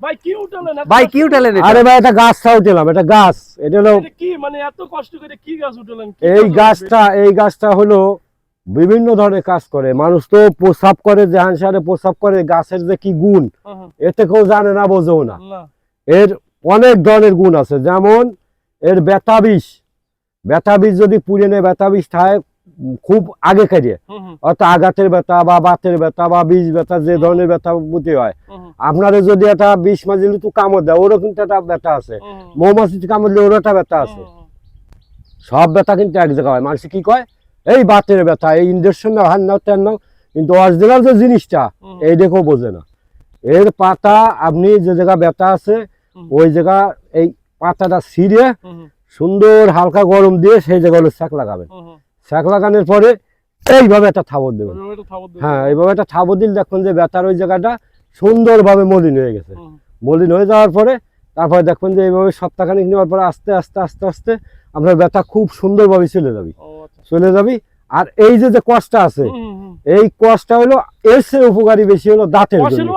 ভাই কি উঠালেন? ভাই কি উঠালেন এটা? আরে ভাই এটা গাছটা উঠালাম, এটা গাছ। এটা হলো কি মানে এত কষ্ট করে কি গাছ উঠালেন? এই গাছটা হলো বিভিন্ন ধরনের কাজ করে। মানুষ তো প্রস্রাব করে, জাহান সারে প্রস্রাব করে, গাছের যে কি গুণ এতে কেউ জানে না, বোঝেও না। এর অনেক ধরনের গুণ আছে, যেমন এর ব্যথা বিষ যদি পুড়ে ব্যথা বিষ খায় খুব আগে খাইয়ে, অর্থাৎ আঘাতের ব্যথা বা বাতের ব্যথা বা বিষ ব্যথা, যে ধরনের ব্যথা বুঝতে হয়। আপনারা যদি একটা বিষ মাঝিলে তো কামড় দেয়, ওরও কিন্তু একটা ব্যথা আছে। মৌমাছি কামড়লে ওরও একটা ব্যথা আছে। সব ব্যথা কিন্তু এক জায়গায় হয়। মানুষ কি কয় এই বাতের ব্যথা, এই ইঞ্জেকশন নাও, হান নাও, তেন নাও, কিন্তু অরিজিনাল যে জিনিসটা এই দেখেও বোঝে না। এর পাতা আপনি যে জায়গা ব্যথা আছে ওই জায়গা এই পাতাটা ছিঁড়ে সুন্দর হালকা গরম দিয়ে সেই জায়গা হলো শাক লাগাবেন। শাক লাগানোর পরে এইভাবে একটা থাবর দেবেন। হ্যাঁ, এইভাবে একটা থাবর দিলে দেখুন যে ব্যথার ওই জায়গাটা সুন্দরভাবে মলিন হয়ে গেছে। মলিন হয়ে যাওয়ার পরে তারপরে দেখবেন যে এইভাবে সপ্তাহখানিক নেওয়ার পরে আস্তে আস্তে আস্তে আস্তে আপনার ব্যথা খুব সুন্দরভাবে চলে যাবি। আর এই যে কষ্টটা আছে, এই কষ্টটা হলো এর চেয়ে উপকারী বেশি হলো দাঁতের জন্য।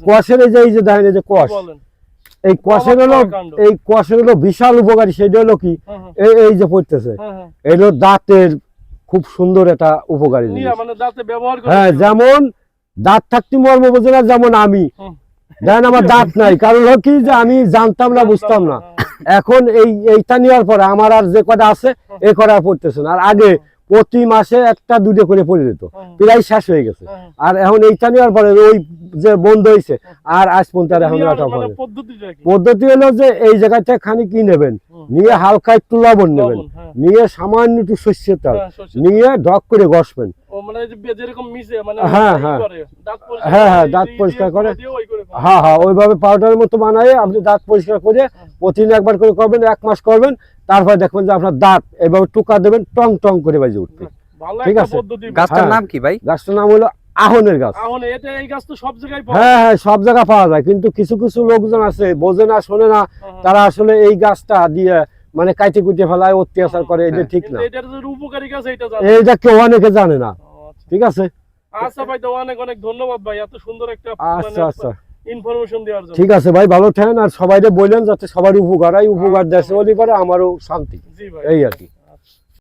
কষের এই যে দেখেন এই যে কষ, এই কষের হলো বিশাল উপকারী। সেটা হলো কি, এই যে পড়তেছে এই হলো দাঁতের খুব সুন্দর একটা উপকারী জিনিস। হ্যাঁ, যেমন দাঁত থাকতে মর্ম বোঝে না, যেমন আমি দেখেন আমার দাঁত নাই, কারণ হলো কি যে আমি জানতাম না, বুঝতাম না। এখন এইটা নেওয়ার পরে আমার আর যে কটা আছে এ কটা পড়তেছে না। আর আগে প্রতি মাসে একটা দুটো করে পড়ে যেত, প্রায় শেষ হয়ে গেছে। আর এখন এইটা নেওয়ার পরে ওই যে বন্ধ হয়েছে আর আজ পর্যন্ত এখন পদ্ধতি হলো যে এই জায়গাটা খানি কি নেবেন, নিয়ে হালকা একটু লবণ নেবেন, নিয়ে সামান্য একটু সর্ষের তেল নিয়ে ঢক করে ঘষবেন। হ্যাঁ হ্যাঁ হ্যাঁ হ্যাঁ, দাঁত পরিষ্কার করে, হ্যাঁ হ্যাঁ, ওইভাবে পাউডারের মতো বানায় আপনি দাঁত পরিষ্কার করে প্রতিদিন একবার করে করবেন, 1 মাস করবেন। তারপরে দেখবেন যে আপনার দাঁত এইভাবে টুকা দেবেন, টং টং করে বাজে উঠবে। ঠিক আছে। গাছটার নাম কি ভাই? গাছটার নাম হলো আহনের গাছ। হ্যাঁ হ্যাঁ, সব জায়গায় পাওয়া যায়, কিন্তু কিছু কিছু লোকজন আছে বোঝে না, শোনে না, তারা আসলে এই গাছটা দিয়ে মানে কাইটে কুটে ফেলায়, অত্যাচার করে। এটা ঠিক না, এইটা কেউ অনেকে জানে না। ঠিক আছে। আচ্ছা ভাই, তো অনেক অনেক ধন্যবাদ ভাই এত সুন্দর একটা আচ্ছা ইনফরমেশন দেওয়ার জন্য। ঠিক আছে ভাই, ভালো থাকেন। আর সবাইকে বললেন যাতে সবার উপকার হয়, উপকার দেশে বলি পারে আমারও শান্তি, এই আর কি।